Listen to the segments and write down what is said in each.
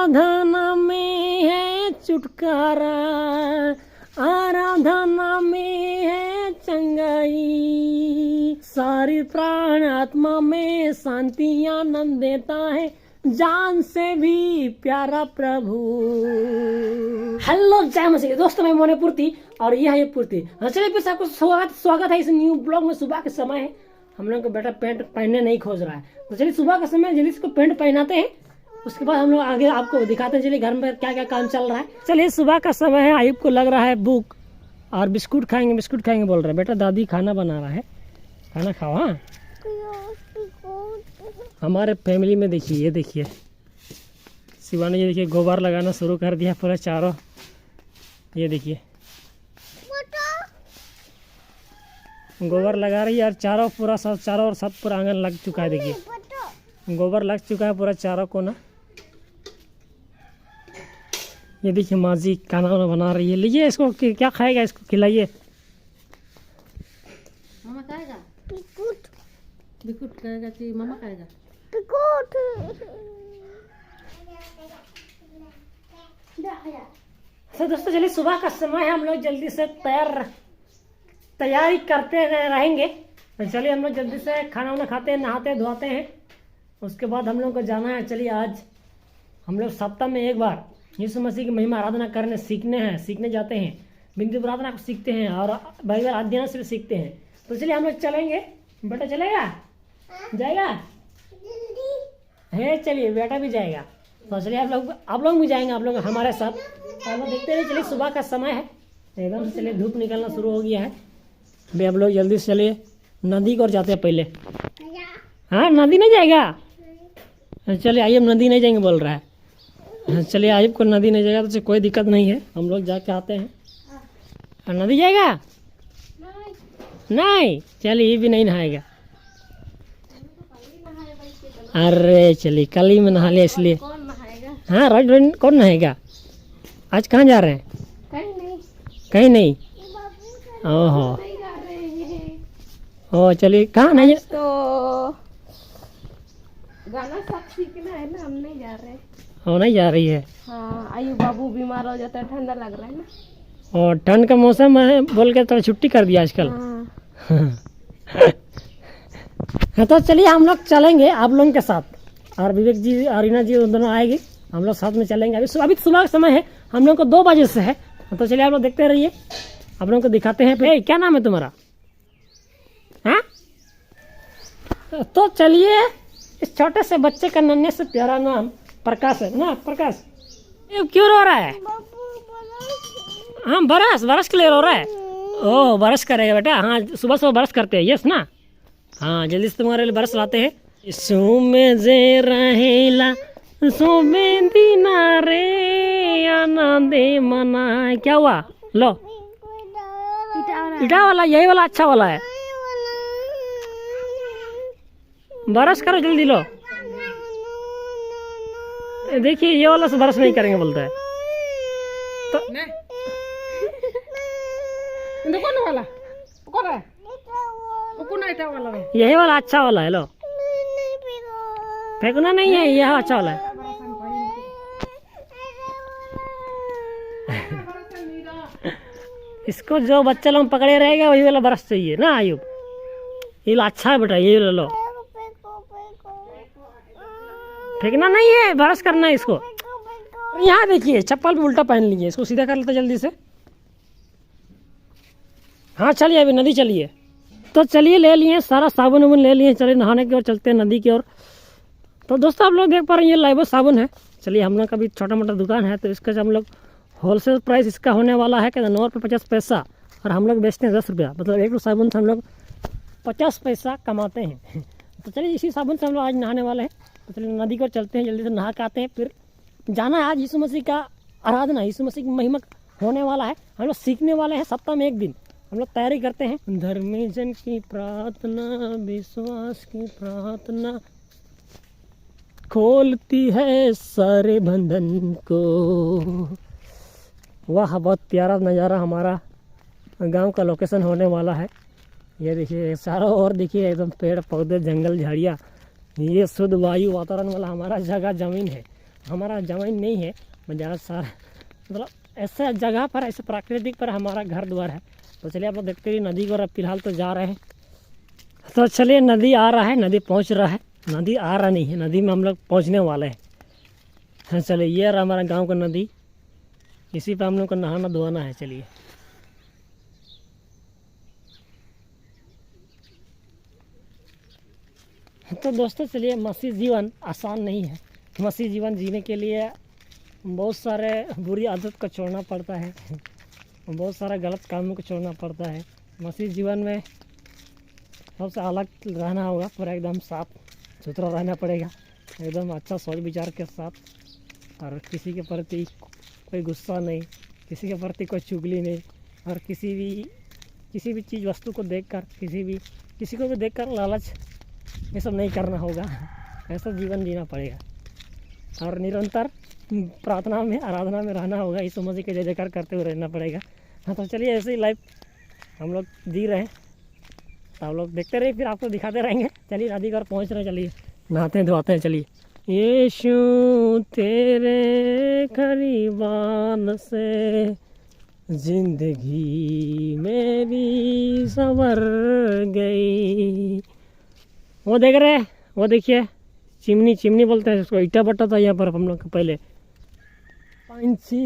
आराधना में है छुटकारा, आराधना में है चंगाई, सारी प्राण आत्मा में शांति आनंद देता है, जान से भी प्यारा प्रभु। हेलो जय मसीह दोस्तों, मैं मोने पूर्ति और यह है पूर्ति। चलिए फिर से आपको स्वागत है इस न्यू ब्लॉग में। सुबह का समय है, हम लोग को बेटा पैंट पहनने नहीं खोज रहा है, तो चलिए सुबह का समय जल्दी इसको पैंट पहनाते हैं, उसके बाद हम लोग आगे आपको दिखाते हैं चलिए घर में क्या क्या काम चल रहा है। चलिए सुबह का समय है, आयुब को लग रहा है भूख और बिस्कुट खाएंगे बोल रहे हैं। बेटा दादी खाना बना रहा है, खाना खाओ। हाँ, हमारे फैमिली में देखिए, ये देखिए शिवानी, ये देखिए गोबर लगाना शुरू कर दिया पूरा चारों। ये देखिए गोबर लगा रही है और चारों पूरा सब चारों और सब पूरा आंगन लग चुका है। देखिए गोबर लग चुका है पूरा चारों को ना। ये देखिए माँ जी खाना वाना बना रही है। लीजिए इसको, क्या खाएगा, इसको खिलाइए। मामा खाएगा बिस्कुट, बिस्कुट खाएगा कि मामा खाएगा तो दोस्तों चलिए सुबह का समय है, हम लोग जल्दी से तैयारी करते रहेंगे। तो चलिए हम लोग जल्दी से खाना वाना खाते हैं, नहाते हैं, धोते हैं, उसके बाद हम लोग को जाना है। चलिए आज हम लोग सप्ताह में एक बार यीशु मसीह की महिमा आराधना करने सीखने जाते हैं। बिंदु प्रार्थना को सीखते हैं और बाइबल अध्ययन से भी सीखते हैं। तो चलिए हम लोग चलेंगे। बेटा चलेगा, जाएगा है, चलिए बेटा भी जाएगा। तो चलिए आप लोग भी जाएंगे, आप लोग हमारे साथ। आप लोग देखते रहिए। चलिए सुबह का समय है एकदम से, चलिए धूप निकलना शुरू हो गया है। भाई आप लोग जल्दी से चलिए नदी की ओर जाते हैं पहले। हाँ, नदी नहीं जाएगा, चलिए आइए नदी नहीं जाएंगे बोल रहा है। चलिए आइब को नदी नहीं जाएगा तो कोई दिक्कत नहीं है, हम लोग जाके आते हैं। नदी जाएगा नहीं, चलिए ये भी नहीं नहाएगा। अरे चलिए कल ही में नहा लिया इसलिए। हाँ रोज कौन नहाएगा। आज कहाँ जा रहे हैं। कहीं नहीं। ओहो ओ चलिए कहाँ नहीं, तो गाना सब सीखना है ना, हम नहीं जा रहे। ओ नहीं जा रही है। हाँ, आयु बाबू बीमार हो जाता है, ठंडा लग रहा है ना। और ठंड का मौसम है बोल के तो छुट्टी कर दिया आजकल। हाँ तो चलिए हम लोग चलेंगे आप लोगों के साथ, और विवेक जी और रीना जी दोनों आएगी, हम लोग साथ में चलेंगे। अभी सुबह का समय है, हम लोग को 2 बजे से है। तो चलिए आप लोग देखते रहिए, आप लोगों को दिखाते हैं। क्या नाम है तुम्हारा। हाँ तो चलिए, इस छोटे से बच्चे का नन्हे से प्यारा नाम प्रकाश है ना। प्रकाश क्यों रो रहा है। हाँ बरस के लिए रो रहा है। ओह बरस करेगा बेटा। हाँ सुबह सुबह बरस करते हैं, यस ना। हाँ जल्दी से तुम्हारे लिए बरस लाते हैं। सो में जे रहेला सो में दीना रे आना दे मना। क्या हुआ, लो इटा वाला, यही वाला अच्छा वाला है। बरस करो जल्दी, लो देखिए ये वाला से बरस नहीं करेंगे बोलता है तो कौन वाला यही वाला अच्छा वाला है। लो फेंकना नहीं है, यह अच्छा वाला है। इसको जो बच्चा लोग पकड़े रहेगा वही वाला बरस चाहिए ना आयुब। ये अच्छा है बेटा, ये लो। फेंकना नहीं है, बरस करना है इसको। यहाँ देखिए चप्पल भी उल्टा पहन लीजिए, इसको सीधा कर लेते जल्दी से। हाँ चलिए अभी नदी चलिए। तो चलिए ले लिए सारा साबुन वाबुन ले लिए, चलिए नहाने की ओर चलते हैं, नदी की ओर। तो दोस्तों आप लोग देख पा रहे हैं ये लाइबो साबुन है। चलिए हम लोग का भी छोटा मोटा दुकान है, तो इसका हम लोग होलसेल प्राइस इसका होने वाला है कि 9 रुपये 50 पैसा, और हम लोग बेचते हैं 10 रुपया। मतलब एक साबुन से हम लोग 50 पैसा कमाते हैं। तो चलिए इसी साबुन से हम लोग आज नहाने वाले हैं। तो चलिए नदी की ओर चलते हैं, जल्दी से नहा के आते हैं। फिर जाना है आज यीशु मसीह का आराधना, यीशु मसीह की महिमा होने वाला है, हम लोग सीखने वाले हैं। सप्ताह में एक दिन हम लोग तैयारी करते हैं। धर्मी जन की प्रार्थना, विश्वास की प्रार्थना खोलती है सारे बंधन को। वाह बहुत प्यारा नज़ारा हमारा गांव का लोकेशन होने वाला है। ये देखिए चारों ओर देखिए एकदम पेड़ पौधे जंगल झाड़ियाँ, ये शुद्ध वायु वातावरण वाला हमारा जगह ज़मीन है। हमारा ज़मीन नहीं है, ज़्यादा सारा मतलब ऐसा जगह पर, ऐसे प्राकृतिक पर हमारा घर द्वार है। तो चलिए आप लोग देखते हैं नदी को। अब फिलहाल तो जा रहे हैं, तो चलिए नदी आ रहा है, नदी पहुंच रहा है, नदी आ रहा नहीं है, नदी में हम लोग पहुंचने वाले हैं। हाँ चलिए, ये रहा हमारा गांव का नदी, इसी पे हम लोग को नहाना धोना है। चलिए तो दोस्तों चलिए, मसीह जीवन आसान नहीं है। मसीह जीवन जीने के लिए बहुत सारे बुरी आदत को छोड़ना पड़ता है, बहुत सारा गलत कामों को छोड़ना पड़ता है। मसीह जीवन में सबसे अलग रहना होगा, पूरा एकदम साफ सुथरा रहना पड़ेगा, एकदम अच्छा सोच विचार के साथ, और किसी के प्रति कोई गुस्सा नहीं, किसी के प्रति कोई चुगली नहीं, और किसी भी चीज़ वस्तु को देखकर किसी को भी देखकर लालच ये सब नहीं करना होगा। ऐसा जीवन जीना पड़ेगा और निरंतर प्रार्थना में, आराधना में रहना होगा। इस मसीह के जय जयकार करते हुए रहना पड़ेगा। हाँ तो चलिए, ऐसे ही लाइफ हम लोग जी रहे हैं, तो आप लोग देखते रहिए, फिर आपको दिखाते रहेंगे। चलिए नदी पर पहुँच रहे हैं, चलिए नहाते हैं धोते हैं। चलिए, यीशु तेरे करीबान से जिंदगी मेरी संवर गई। वो देख रहे हैं, वो देखिए चिमनी बोलते हैं उसको, ईटा भट्टा था यहाँ पर हम लोग पहले। पंछी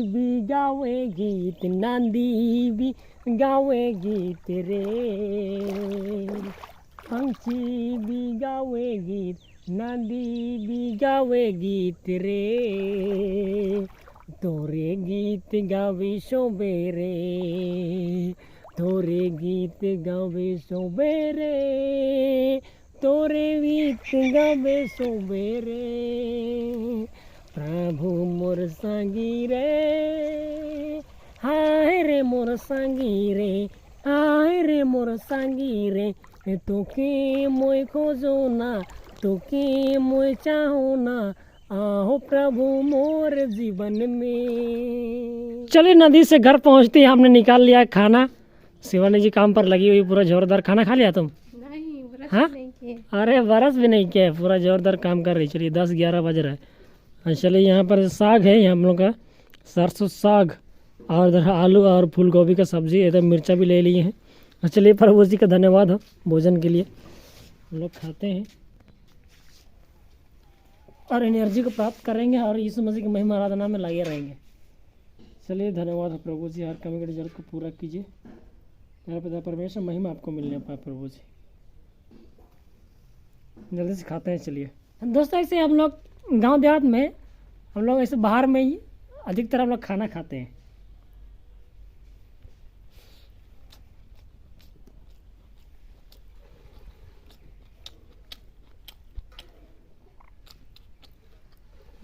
भी गावे गीत, नांदी भी गावे गीत रे, पंछी भी गावे गीत, नांदी भी गावे गीत रे, तोरे गीत गावे सोबेरे, तोरे गीत गावे सोबेरे, तोरे गीत गावे सोबेरे, प्रभु मोर संगी रे, हाय रे मोर संगी रे, हाय रे मोर संगी रे, तोके मोय खोजो ना, तोके मोय चाहो ना, आओ प्रभु मोर जीवन में। चलिए नदी से घर पहुंचते ही हमने निकाल लिया खाना। शिवानी जी काम पर लगी हुई, पूरा जोरदार। खाना खा लिया तुम? नहीं, ब्रश हाँ? नहीं किए। अरे बरस भी नहीं किया, पूरा जोरदार काम कर रही। चलिए 10-11 बज रहा है। चलिए यहाँ पर साग है, हम लोग का सरसों साग, और इधर आलू और फूल गोभी का सब्जी, इधर मिर्चा भी ले लिए हैं। चलिए प्रभु जी का धन्यवाद हो भोजन के लिए। हम लोग खाते हैं और एनर्जी को प्राप्त करेंगे, और यीशु मसीह की महिमा आराधना में लगे रहेंगे। चलिए धन्यवाद हो प्रभु जी, हर कमी की जरूरत को पूरा कीजिए। मेरे पिता परमेश्वर, महिमा आपको मिलने पाए प्रभु जी। जल्दी से खाते हैं। चलिए दोस्तों, ऐसे हम लोग गांव देहात में, हम लोग ऐसे बाहर में ही अधिकतर हम लोग खाना खाते हैं।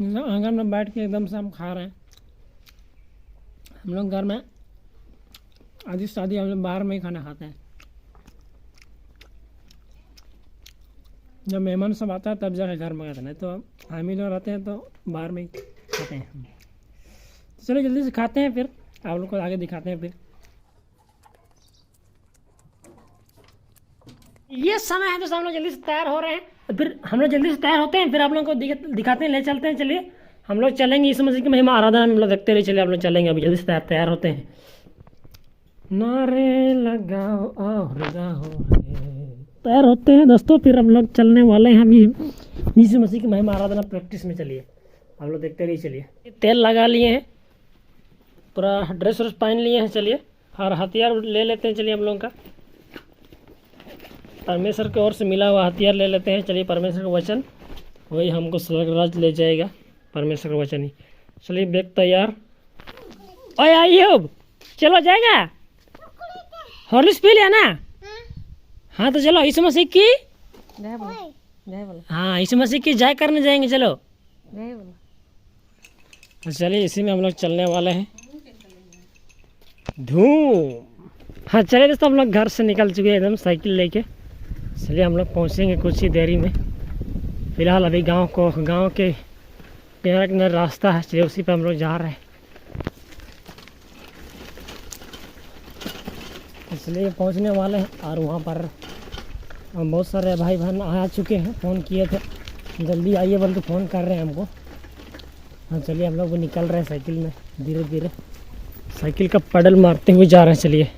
आंगन में बैठ के एकदम से हम खा रहे हैं। हम लोग घर में आधी शादी हम लोग बाहर में ही खाना खाते हैं। जब मेहमान सब आता है तब जाकर घर में खाते हैं, नहीं तो हम ही लोग रहते हैं तो बाहर में ही खाते हैं। तो चलो जल्दी से खाते हैं, फिर आप लोग को आगे दिखाते हैं। फिर ये समय है तो हम लोग जल्दी से तैयार हो रहे हैं, फिर हम लोग जल्दी से तैयार होते हैं, फिर आप लोगों को दिखाते हैं, ले चलते हैं। चलिए हम लोग चलेंगे यीशु मसीह की महिमा आराधना में, हम लोग देखते रहिए। चलिए हम लोग चलेंगे, अभी जल्दी से तैयार होते हैं। नारे लगाओ और गाओ, तैयार होते हैं दोस्तों, फिर हम लोग चलने वाले हैं अभी यीशु मसीह की महिमा आराधना प्रैक्टिस में। चलिए हम लोग देखते रहिए। चलिए तेल लगा लिए हैं, पूरा ड्रेस व्रेस पहन लिए हैं। चलिए और हथियार ले लेते हैं। चलिए हम लोग का परमेश्वर की ओर से मिला हुआ हथियार ले लेते हैं। चलिए परमेश्वर का वचन, वही हमको स्वर्ग राज ले जाएगा, परमेश्वर का वचन ही। चलिए बैग तैयार। ओए आइए, चलो जाएगा, हॉर्लिक्स पी लिया ना? हाँ तो चलो यीशु मसीह की जय बोलो। हाँ यीशु मसीह की जय करने जाएंगे। चलो जय बोलो। तो चलिए इसी में हम लोग चलने वाले हैं, धूम। हाँ चलिए दोस्तों, हम लोग घर से निकल चुके हैं एकदम साइकिल लेके। चलिए हम लोग पहुँचेंगे कुछ ही देरी में। फिलहाल अभी गांव के किनारे रास्ता है, चलिए उसी पे हम लोग जा रहे हैं। इसलिए पहुंचने वाले हैं, और वहाँ पर बहुत सारे भाई बहन आ चुके हैं, फ़ोन किए थे जल्दी आइए बोल के फ़ोन कर रहे हैं हमको। हाँ चलिए हम लोग वो निकल रहे हैं साइकिल में धीरे धीरे, साइकिल का पेडल मारते हुए जा रहे हैं। चलिए